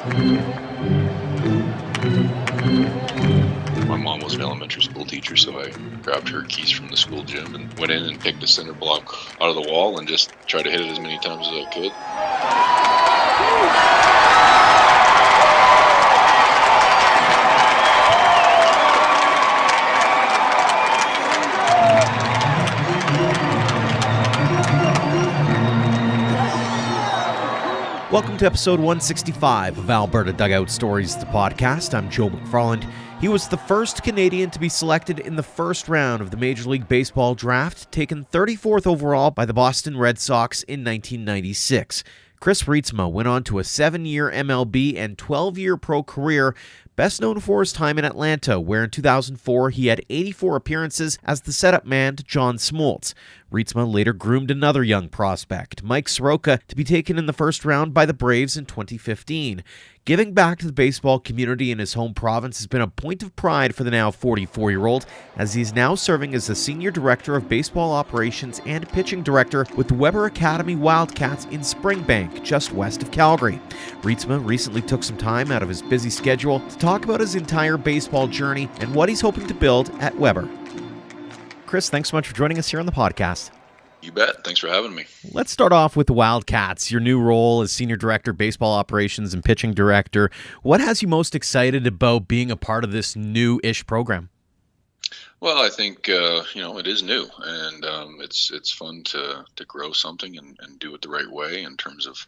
My mom was an elementary school teacher, so I grabbed her keys from the school gym and went in and picked a cinder block out of the wall and just tried to hit it as many times as I could. Welcome to episode 165 of Alberta Dugout Stories, the podcast. I'm Joe McFarland. He was the first Canadian to be selected in the first round of the Major League Baseball draft, taken 34th overall by the Boston Red Sox in 1996. Chris Reitsma went on to a 7-year MLB and 12-year pro career, best known for his time in Atlanta, where in 2004 he had 84 appearances as the setup man to John Smoltz. Reitsma later groomed another young prospect, Mike Soroka, to be taken in the first round by the Braves in 2015. Giving back to the baseball community in his home province has been a point of pride for the now 44-year-old, as he is now serving as the Senior Director of Baseball Operations and Pitching Director with the Weber Academy Wildcats in Springbank, just west of Calgary. Reitsma recently took some time out of his busy schedule to talk about his entire baseball journey and what he's hoping to build at Weber. Chris, thanks so much for joining us here on the podcast. You bet. Thanks for having me. Let's start off with the Wildcats, your new role as Senior Director, Baseball Operations and Pitching Director. What has you most excited about being a part of this new-ish program? Well, I think it is new, and it's fun to grow something and do it the right way in terms of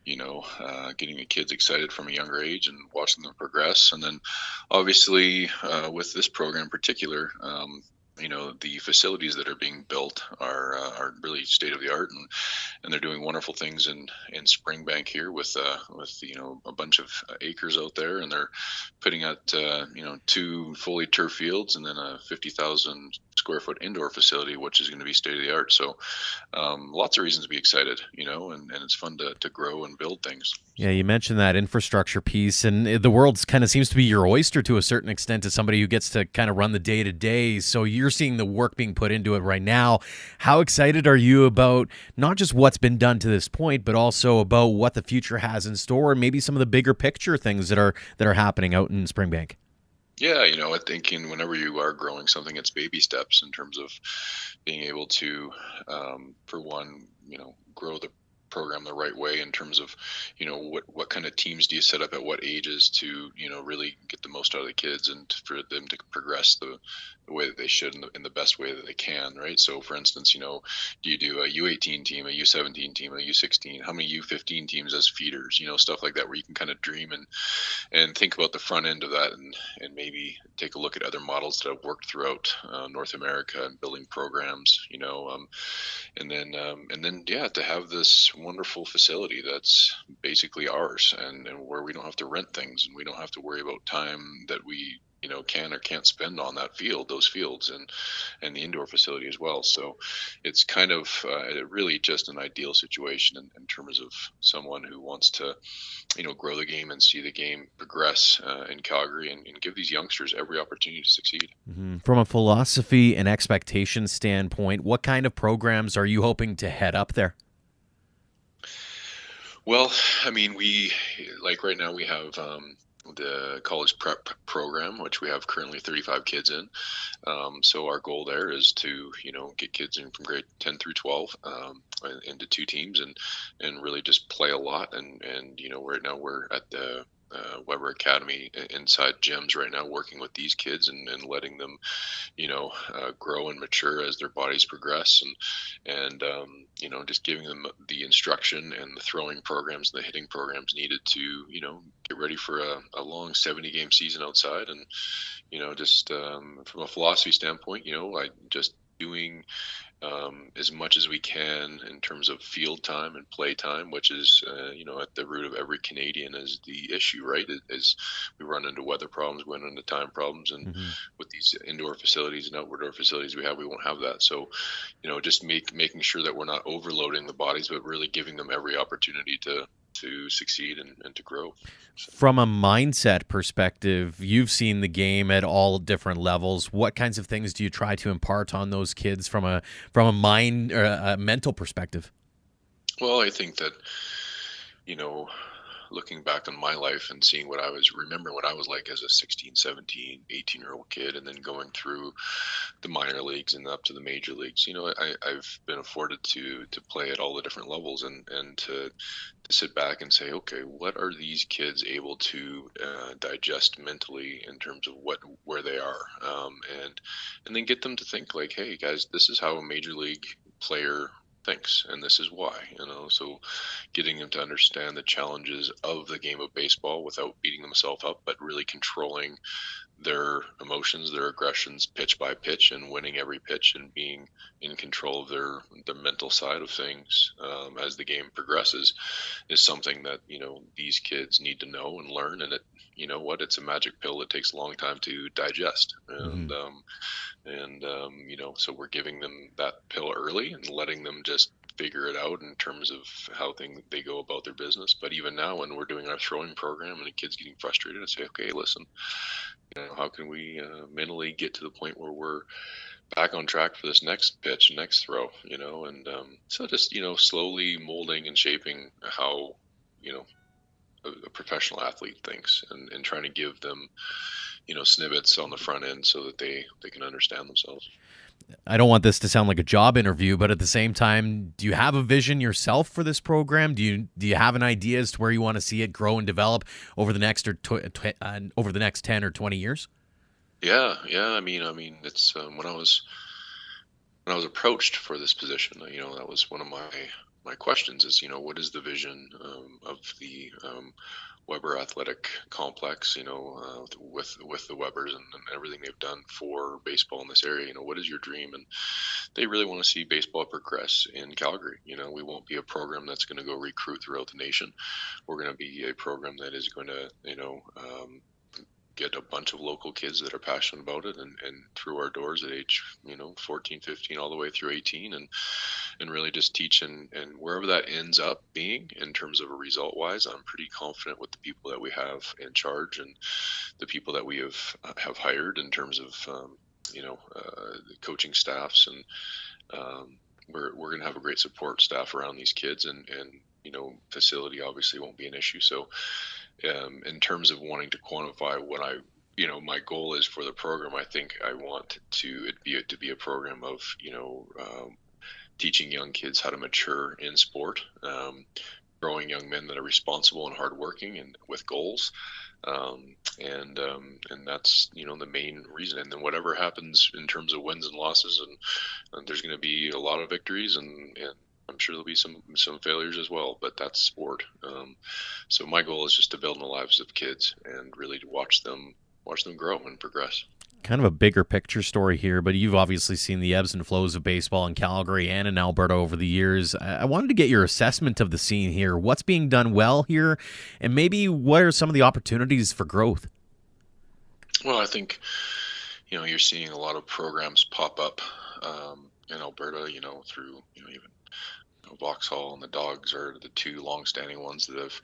getting the kids excited from a younger age and watching them progress. And then obviously with this program in particular, the facilities that are being built are really state of the art, and they're doing wonderful things in Springbank here with a bunch of acres out there, and they're putting out 2 fully turf fields and then a 50,000 square foot indoor facility, which is going to be state of the art. So lots of reasons to be excited, and it's fun to grow and build things. Yeah, you mentioned that infrastructure piece, and the world kind of seems to be your oyster to a certain extent as somebody who gets to kind of run the day-to-day. So you're seeing the work being put into it right now. How excited are you about not just what's been done to this point, but also about what the future has in store and maybe some of the bigger picture things that are happening out in Springbank? Yeah, I think whenever you are growing something, it's baby steps in terms of being able to, for one, grow the program the right way in terms of, what kind of teams do you set up at what ages to, really get the most out of the kids and for them to progress the way that they should in the best way that they can, right? So, for instance, do you do a U18 team, a U17 team, a U16? How many U15 teams as feeders? Stuff like that, where you can kind of dream and think about the front end of that, and maybe take a look at other models that have worked throughout North America and building programs, and then to have this wonderful facility that's basically ours, and where we don't have to rent things, and we don't have to worry about time that we can or can't spend on those fields and the indoor facility as well. So it's kind of really just an ideal situation in terms of someone who wants to grow the game and see the game progress in Calgary, and give these youngsters every opportunity to succeed. Mm-hmm. From a philosophy and expectation standpoint, what kind of programs are you hoping to head up there? Well, I mean, right now we have the college prep program, which we have currently 35 kids in. So our goal there is to, get kids in from grade 10 through 12 into 2 teams and really just play a lot. And right now we're at the Weber Academy inside gyms right now, working with these kids and letting them, grow and mature as their bodies progress, and just giving them the instruction and the throwing programs and the hitting programs needed to, get ready for a long 70-game season outside. And, just from a philosophy standpoint, I just doing as much as we can in terms of field time and play time, which is, at the root of every Canadian is the issue, right? As we run into weather problems, we run into time problems, and with these indoor facilities and outdoor facilities we won't have that. So, just making sure that we're not overloading the bodies, but really giving them every opportunity to succeed and to grow. So. From a mindset perspective, you've seen the game at all different levels. What kinds of things do you try to impart on those kids from a mind or a mental perspective? Well, I think that, looking back on my life and seeing what I was remembering what I was like as a 16, 17, 18-year-old kid, and then going through the minor leagues and up to the major leagues. I've been afforded to play at all the different levels, and to sit back and say, okay, what are these kids able to digest mentally in terms of where they are, and then get them to think like, hey guys, this is how a major league player thinks, and this is why. So getting them to understand the challenges of the game of baseball without beating themselves up, but really controlling their emotions, their aggressions, pitch by pitch, and winning every pitch, and being in control of their mental side of things as the game progresses, is something that these kids need to know and learn. And it's a magic pill that takes a long time to digest. So we're giving them that pill early and letting them just figure it out in terms of how they go about their business. But even now, when we're doing our throwing program and the kid's getting frustrated, I say, okay, listen, how can we mentally get to the point where we're back on track for this next pitch, next throw, and so just, slowly molding and shaping how, a professional athlete thinks, and trying to give them, snippets on the front end so that they can understand themselves. I don't want this to sound like a job interview, but at the same time, do you have a vision yourself for this program? Do you have an idea as to where you want to see it grow and develop over the next over the next 10 or 20 years? Yeah. I mean, it's when I was approached for this position, that was one of my questions is, what is the vision of the Weber Athletic Complex, with the Webers and everything they've done for baseball in this area. What is your dream? And they really want to see baseball progress in Calgary. We won't be a program that's going to go recruit throughout the nation. We're going to be a program that is going to, get a bunch of local kids that are passionate about it, and through our doors at age 14, 15, all the way through 18, and really just teach, and wherever that ends up being in terms of a result wise, I'm pretty confident with the people that we have in charge and the people that we have hired in terms of the coaching staffs, and we're going to have a great support staff around these kids, and facility obviously won't be an issue. So in terms of wanting to quantify what my goal is for the program, I think I want it to be a program of teaching young kids how to mature in sport, growing young men that are responsible and hardworking and with goals, and that's the main reason. And then whatever happens in terms of wins and losses, and there's going to be a lot of victories, and I'm sure there'll be some failures as well, but that's sport. So my goal is just to build in the lives of kids and really to watch them grow and progress. Kind of a bigger picture story here, but you've obviously seen the ebbs and flows of baseball in Calgary and in Alberta over the years. I wanted to get your assessment of the scene here. What's being done well here, and maybe what are some of the opportunities for growth? Well, I think you're seeing a lot of programs pop up in Alberta, through even Vauxhall and the Dogs are the two long-standing ones that have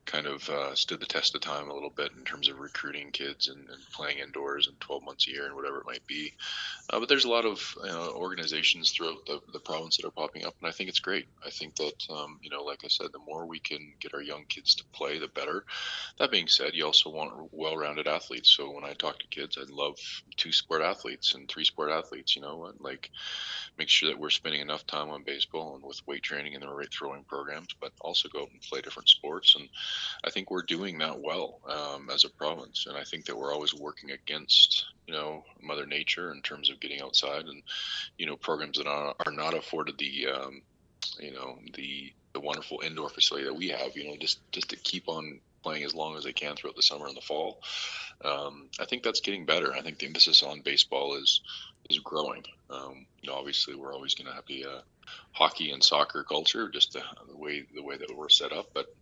kind of stood the test of time a little bit in terms of recruiting kids and playing indoors and 12 months a year and whatever it might be. But there's a lot of organizations throughout the province that are popping up, and I think it's great. I think that, like I said, the more we can get our young kids to play, the better. That being said, you also want well-rounded athletes. So when I talk to kids, I'd love 2-sport athletes and 3-sport athletes, like make sure that we're spending enough time on baseball and with weight training and the right throwing programs, but also go out and play different sports. And I think we're doing that well as a province. And I think that we're always working against, Mother Nature in terms of getting outside, and, programs that are not afforded the wonderful indoor facility that we have, just to keep on playing as long as they can throughout the summer and the fall. I think that's getting better. I think the emphasis on baseball is growing. Obviously we're always going to have the hockey and soccer culture, just the way that we're set up, but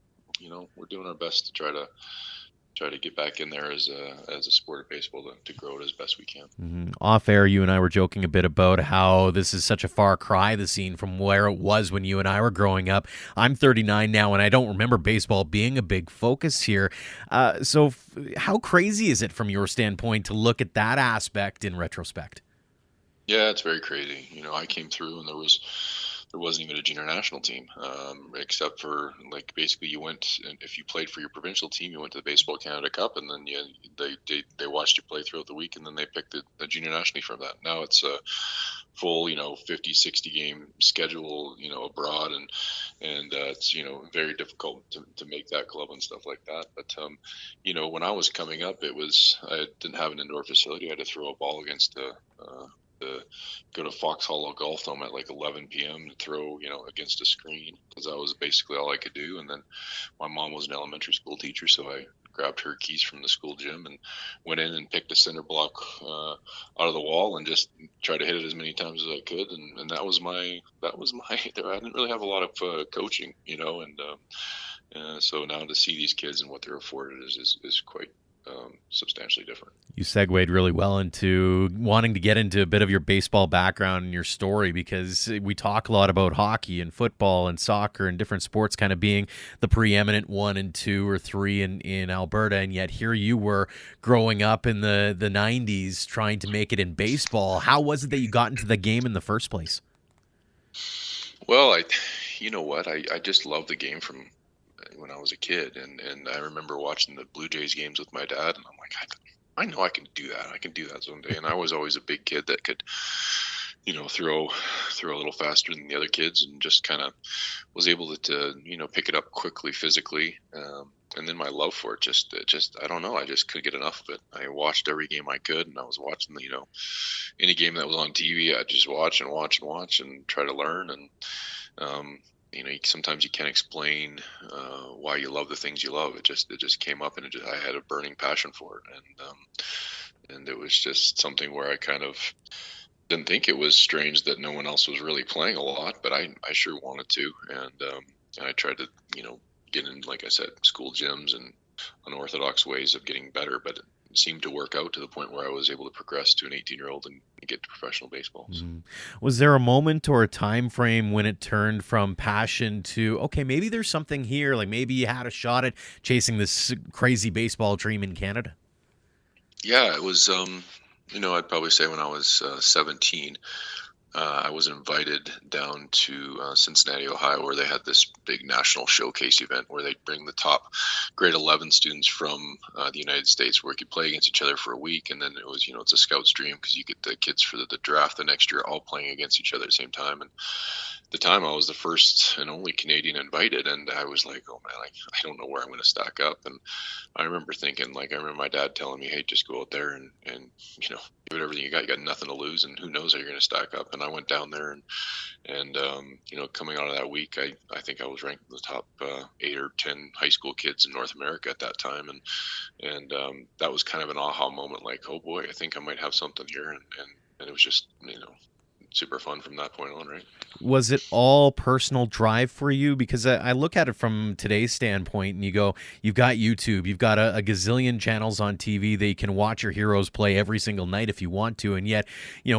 we're doing our best to try to get back in there as a sport of baseball to grow it as best we can. Mm-hmm. Off air, you and I were joking a bit about how this is such a far cry, the scene, from where it was when you and I were growing up. I'm 39 now, and I don't remember baseball being a big focus here. So how crazy is it from your standpoint to look at that aspect in retrospect? Yeah, it's very crazy. I came through and there there wasn't even a junior national team, except for like basically you went, and if you played for your provincial team, you went to the Baseball Canada Cup, and then they watched you play throughout the week, and then they picked the junior national from that. Now it's a full 50, 60 game schedule abroad, and it's very difficult to make that club and stuff like that. But when I was coming up, I didn't have an indoor facility. I had to throw a ball against the go to Fox Hollow Golf Dome at like 11 p.m. to throw, against a screen, because that was basically all I could do. And then my mom was an elementary school teacher, so I grabbed her keys from the school gym and went in and picked a cinder block out of the wall and just tried to hit it as many times as I could. And that was my I didn't really have a lot of coaching, and so now to see these kids and what they're afforded is quite substantially different. You segued really well into wanting to get into a bit of your baseball background and your story, because we talk a lot about hockey and football and soccer and different sports kind of being the preeminent 1 and 2 or 3 in Alberta, and yet here you were growing up in the 90s trying to make it in baseball. How was it that you got into the game in the first place? Well, you know what, I just love the game from when I was a kid, and I remember watching the Blue Jays games with my dad, and I'm like, I know I can do that. I can do that someday. And I was always a big kid that could, throw a little faster than the other kids, and just kind of was able to pick it up quickly physically. And then my love for it just I don't know, I just couldn't get enough of it. I watched every game I could, and I was watching any game that was on TV. I'd just watch and watch and watch and try to learn. And sometimes you can't explain why you love the things you love. It just came up, and I had a burning passion for it, and it was just something where I kind of didn't think it was strange that no one else was really playing a lot, but I sure wanted to, and I tried to get in, like I said, school gyms and unorthodox ways of getting better, but it seemed to work out to the point where I was able to progress to an 18-year-old and get to professional baseball. Mm-hmm. Was there a moment or a time frame when it turned from passion to, okay, maybe there's something here, like maybe you had a shot at chasing this crazy baseball dream in Canada? Yeah, it was, I'd probably say when I was 17, I was invited down to Cincinnati, Ohio, where they had this big national showcase event where they'd bring the top grade 11 students from the United States, where we could play against each other for a week. And then it was, it's a scout's dream, because you get the kids for the draft the next year all playing against each other at the same time. And at the time I was the first and only Canadian invited, and I was like, oh man, I don't know where I'm going to stack up. And I remember thinking, I remember my dad telling me, hey, just go out there and give it everything you got. You got nothing to lose, and who knows how you're going to stack up. And I went down there, and coming out of that week, I think I was ranked in the top 8 or 10 high school kids in North America at that time, and that was kind of an aha moment, like, oh boy, I think I might have something here, and it was just super fun from that point on, right? Was it all personal drive for you? Because I look at it from today's standpoint, and you go, you've got YouTube, you've got a gazillion channels on TV that you can watch your heroes play every single night if you want to. And yet,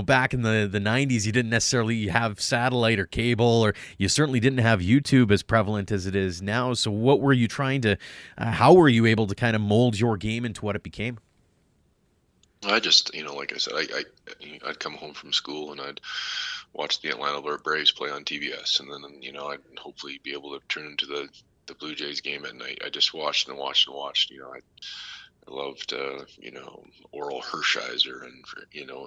back in the 90s, you didn't necessarily have satellite or cable, or you certainly didn't have YouTube as prevalent as it is now. So what were you trying to, how were you able to kind of mold your game into what it became? I just, like I said, I'd come home from school and I'd watch the Atlanta Braves play on TBS, and then, I'd hopefully be able to turn into the Blue Jays game at night. I just watched and watched and watched. I loved, Oral Hershiser and,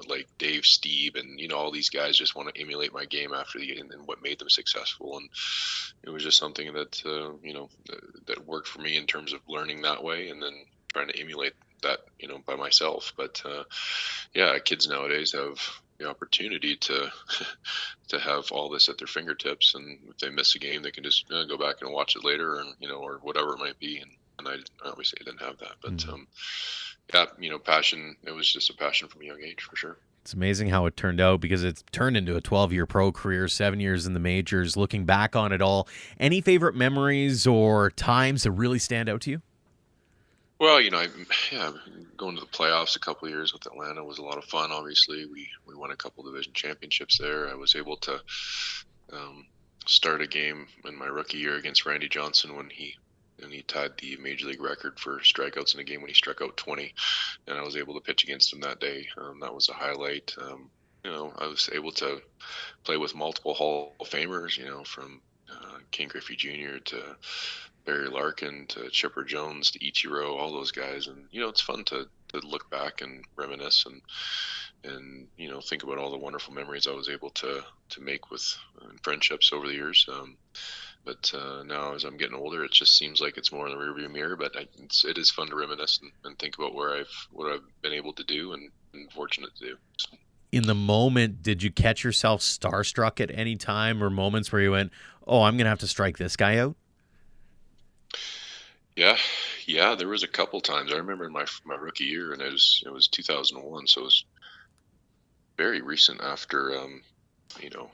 like Dave Steeb and, all these guys just want to emulate my game after and what made them successful. And it was just something that, that worked for me in terms of learning that way, and then trying to emulate that by myself. But yeah, kids nowadays have the opportunity to have all this at their fingertips, and if they miss a game, they can just go back and watch it later, and or whatever it might be. And I obviously didn't have that, but yeah, passion. It was just a passion from a young age, for sure. It's amazing how it turned out, because it's turned into a 12-year pro career, 7 years in the majors. Looking back on it all, any favorite memories or times that really stand out to you? Well, going to the playoffs a couple of years with Atlanta was a lot of fun. Obviously, we won a couple division championships there. I was able to start a game in my rookie year against Randy Johnson when he tied the major league record for strikeouts in a game when he struck out 20, and I was able to pitch against him that day. That was a highlight. I was able to play with multiple Hall of Famers, from King Griffey Jr. to Barry Larkin to Chipper Jones to Ichiro, all those guys. And, it's fun to look back and reminisce and think about all the wonderful memories I was able to make with friendships over the years. But now, as I'm getting older, it just seems like it's more in the rearview mirror. But it is fun to reminisce and think about what I've been able to do and fortunate to do. So. In the moment, did you catch yourself starstruck at any time, or moments where you went, "Oh, I'm going to have to strike this guy out"? Yeah. There was a couple times. I remember in my rookie year, and it was 2001, so it was very recent after you know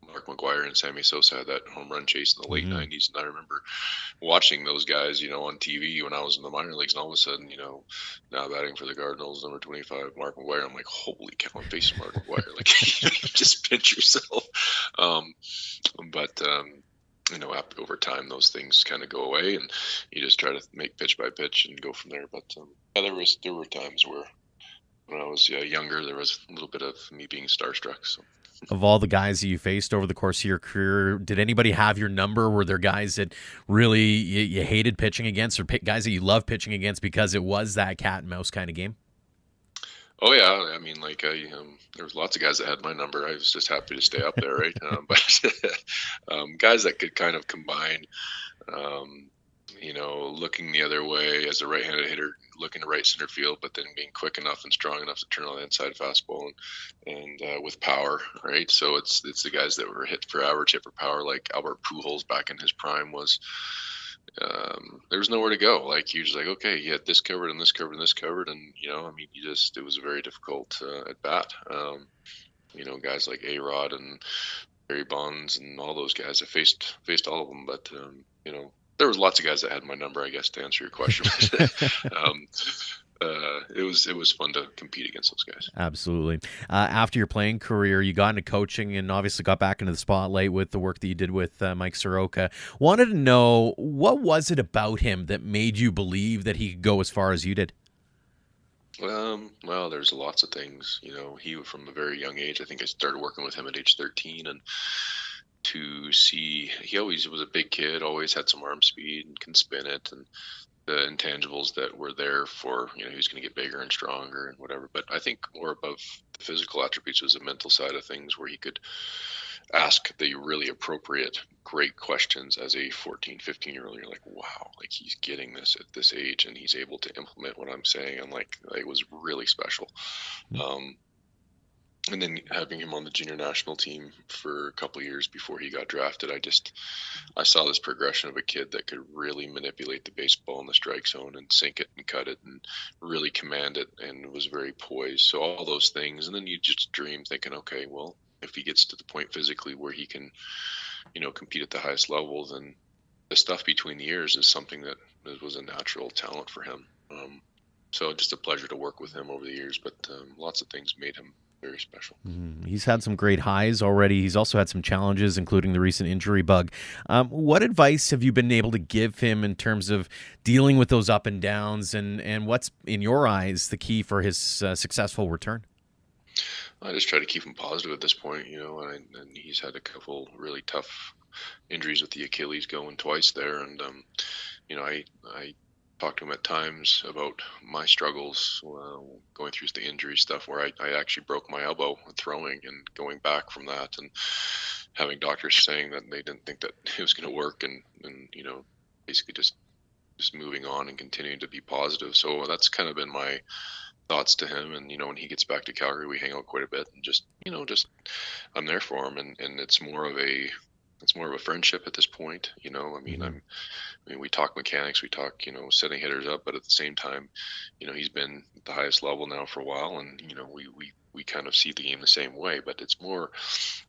Mark McGuire and Sammy Sosa had that home run chase in the late Mm-hmm. '90s, and I remember watching those guys, on TV when I was in the minor leagues, and all of a sudden, now batting for the Cardinals, number 25, Mark McGuire. I'm like, holy cow, I'm facing Mark McGuire. Like, you just pinch yourself. Um, but over time, those things kind of go away, and you just try to make pitch by pitch and go from there. But yeah, there were times where when I was younger, there was a little bit of me being starstruck. So. Of all the guys that you faced over the course of your career, did anybody have your number? Were there guys that really you hated pitching against, or guys that you loved pitching against because it was that cat and mouse kind of game? Oh yeah, I mean, like there was lots of guys that had my number. I was just happy to stay up there, right? But guys that could kind of combine, um, looking the other way as a right-handed hitter, looking to right center field, but then being quick enough and strong enough to turn on the inside fastball and with power, right? So it's the guys that were hit for average, hit for power, like Albert Pujols back in his prime was. There was nowhere to go. Like, he was like, okay, he had this covered and this covered and this covered, and it was a very difficult at bat. Guys like A-Rod and Barry Bonds and all those guys. I faced all of them, but there was lots of guys that had my number, I guess, to answer your question. um, it was fun to compete against those guys. Absolutely. After your playing career, you got into coaching and obviously got back into the spotlight with the work that you did with Mike Soroka. Wanted to know, what was it about him that made you believe that he could go as far as you did? Well, there's lots of things. He from a very young age. I think I started working with him at age 13, and to see, he always was a big kid, always had some arm speed and can spin it, and the intangibles that were there for, he was going to get bigger and stronger and whatever. But I think more above the physical attributes was the mental side of things, where he could ask the really appropriate, great questions as a 14, 15-year-old. You're like, wow, like, he's getting this at this age and he's able to implement what I'm saying. And like, it was really special. And then having him on the junior national team for a couple of years before he got drafted, I saw this progression of a kid that could really manipulate the baseball in the strike zone and sink it and cut it and really command it, and was very poised. So all those things. And then you just dream thinking, okay, well, if he gets to the point physically where he can, compete at the highest level, then the stuff between the ears is something that was a natural talent for him. So just a pleasure to work with him over the years, but lots of things made him very special. He's had some great highs already. He's also had some challenges, including the recent injury bug. What advice have you been able to give him in terms of dealing with those up and downs, and what's, in your eyes, the key for his successful return? I just try to keep him positive at this point, and he's had a couple really tough injuries with the Achilles going twice there. And, I talk to him at times about my struggles going through the injury stuff, where I actually broke my elbow throwing and going back from that, and having doctors saying that they didn't think that it was going to work, and basically just moving on and continuing to be positive. So that's kind of been my thoughts to him. And when he gets back to Calgary, we hang out quite a bit, and just I'm there for him, and it's more of a friendship at this point. We talk mechanics, we talk setting hitters up, but at the same time, he's been at the highest level now for a while, and we kind of see the game the same way. But it's more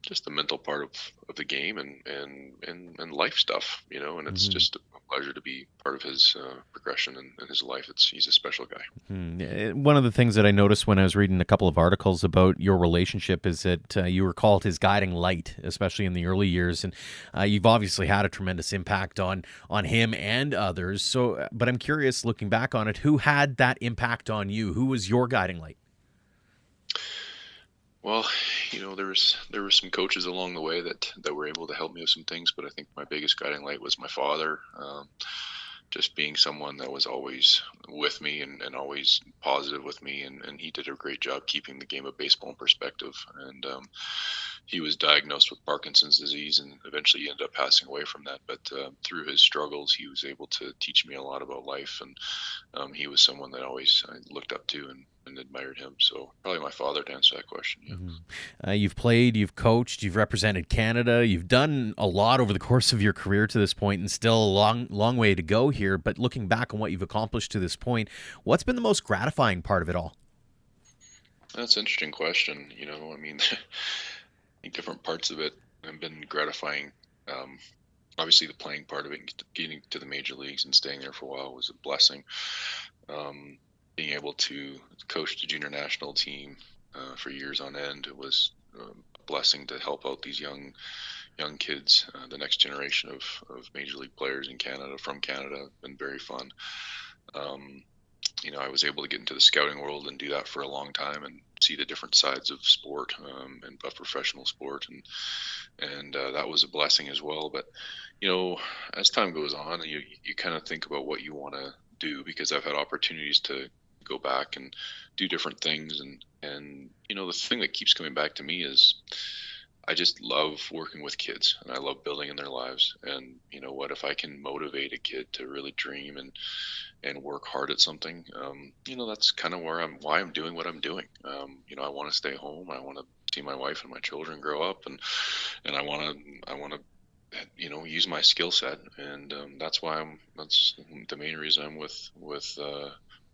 just the mental part of the game and life stuff, and it's just a pleasure to be part of his progression and his life. He's a special guy. One of the things that I noticed when I was reading a couple of articles about your relationship is that you were called his guiding light, especially in the early years, and you've obviously had a tremendous impact on him and others. So, but I'm curious, looking back on it, who had that impact on you? Who was your guiding light? Well, there were some coaches along the way that were able to help me with some things, but I think my biggest guiding light was my father. Just being someone that was always with me and always positive with me, and he did a great job keeping the game of baseball in perspective. And he was diagnosed with Parkinson's disease, and eventually he ended up passing away from that. But through his struggles, he was able to teach me a lot about life, and he was someone that always I looked up to and admired him. So probably my father to answer that question. Yeah. Mhm. You've played, you've coached, you've represented Canada. You've done a lot over the course of your career to this point, and still a long way to go here. But looking back on what you've accomplished to this point, what's been the most gratifying part of it all? That's an interesting question. I mean, I think different parts of it have been gratifying. Um, Obviously, the playing part of it, and getting to the major leagues and staying there for a while was a blessing. Being able to coach the junior national team for years on end, it was a blessing to help out these young kids, the next generation of major league players in Canada, from Canada. Been very fun. Um, I was able to get into the scouting world and do that for a long time and see the different sides of sport, and of professional sport, and that was a blessing as well. But as time goes on, you kind of think about what you want to do, because I've had opportunities to go back and do different things, and the thing that keeps coming back to me is I just love working with kids, and I love building in their lives. And you know what, if I can motivate a kid to really dream and work hard at something, that's kind of why I'm doing what I'm doing. I want to stay home. I want to see my wife and my children grow up, and I want to use my skill set, and that's the main reason I'm with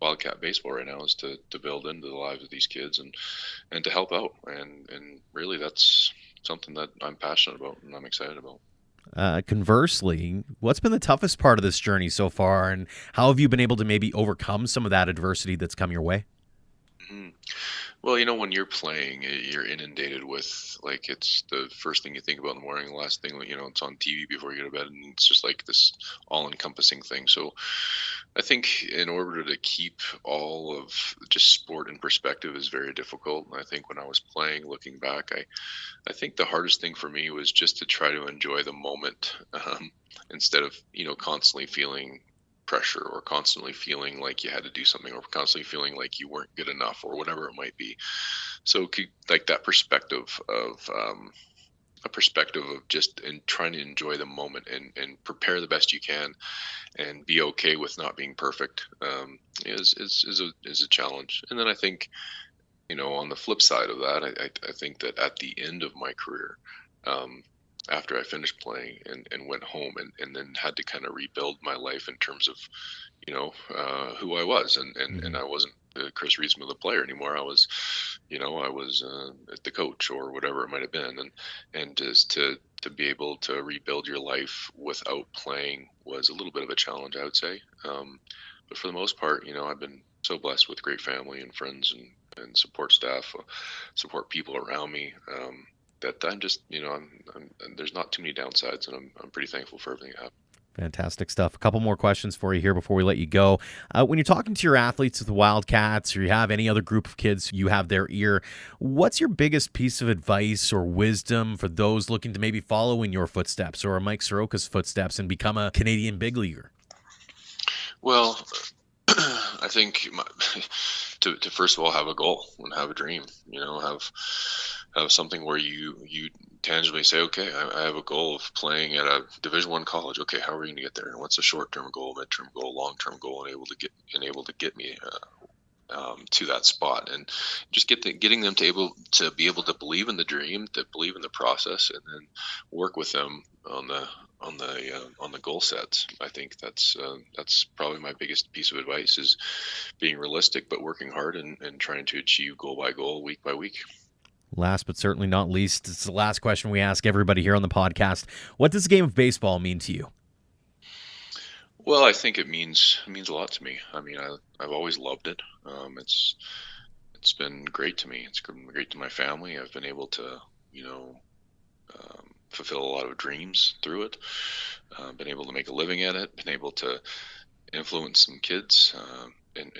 Wildcat baseball right now, is to build into the lives of these kids, and to help out, and really that's something that I'm passionate about and I'm excited about. Conversely, what's been the toughest part of this journey so far, and how have you been able to maybe overcome some of that adversity that's come your way? Mhm. Well, when you're playing, you're inundated with, like, it's the first thing you think about in the morning, the last thing, it's on TV before you go to bed, and it's just like this all-encompassing thing. So I think in order to keep all of just sport in perspective is very difficult. And I think when I was playing, looking back, I think the hardest thing for me was just to try to enjoy the moment, instead of constantly feeling pressure, or constantly feeling like you had to do something, or constantly feeling like you weren't good enough, or whatever it might be. So like that perspective of a perspective of just in trying to enjoy the moment, and prepare the best you can, and be okay with not being perfect, is a challenge. And then I think, on the flip side of that, I think that at the end of my career, um, after I finished playing, and went home, and then had to kind of rebuild my life in terms of, who I was, and Mhm. I wasn't Chris Reitsma, the player, anymore. I was the coach, or whatever it might have been, and just to be able to rebuild your life without playing was a little bit of a challenge, I would say. But for the most part, I've been so blessed with great family and friends, and support staff, support people around me. That I'm just, there's not too many downsides, and I'm pretty thankful for everything I have. Fantastic stuff. A couple more questions for you here before we let you go. When you're talking to your athletes with the Wildcats, or you have any other group of kids you have their ear, what's your biggest piece of advice or wisdom for those looking to maybe follow in your footsteps, or Mike Soroka's footsteps, and become a Canadian big leaguer? Well, I think to first of all have a goal and have a dream. Have something where you tangibly say, okay, I have a goal of playing at a Division I college. Okay, how are we going to get there? And what's the short term goal, mid term goal, long term goal, and able to get me to that spot, and just getting them to be able to believe in the dream, to believe in the process, and then work with them on the goal sets. I think that's probably my biggest piece of advice, is being realistic, but working hard, and trying to achieve goal by goal, week by week. Last but certainly not least, it's the last question we ask everybody here on the podcast. What does the game of baseball mean to you? Well, I think it means a lot to me. I mean, I've always loved it. It's been great to me. It's been great to my family. I've been able to, you know, fulfill a lot of dreams through it. Been able to make a living at it. Been able to influence some kids, and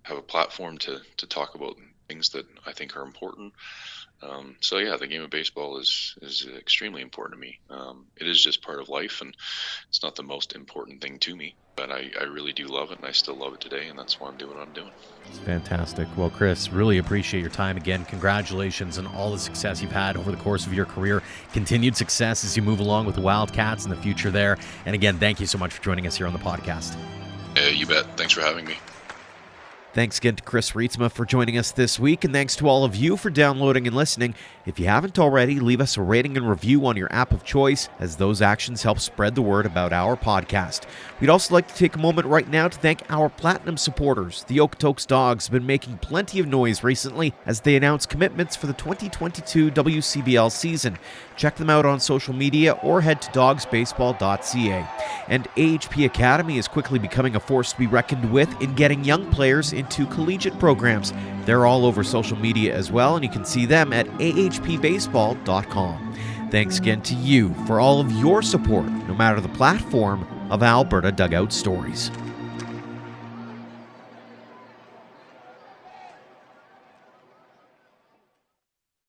have a platform to talk about things that I think are important. So yeah, the game of baseball is extremely important to me. It is just part of life, and it's not the most important thing to me, but I really do love it, and I still love it today, and that's why I'm doing what I'm doing. It's fantastic. Well, Chris, really appreciate your time again. Congratulations on all the success you've had over the course of your career. Continued success as you move along with the Wildcats in the future there. And again, thank you so much for joining us here on the podcast. You bet. Thanks for having me. Thanks again to Chris Reitsma for joining us this week, and thanks to all of you for downloading and listening. If you haven't already, leave us a rating and review on your app of choice, as those actions help spread the word about our podcast. We'd also like to take a moment right now to thank our Platinum supporters. The Okotoks Dogs have been making plenty of noise recently as they announce commitments for the 2022 WCBL season. Check them out on social media or head to dogsbaseball.ca. And AHP Academy is quickly becoming a force to be reckoned with in getting young players into collegiate programs. They're all over social media as well, and you can see them at ahpbaseball.com. Thanks again to you for all of your support, no matter the platform, of Alberta Dugout Stories.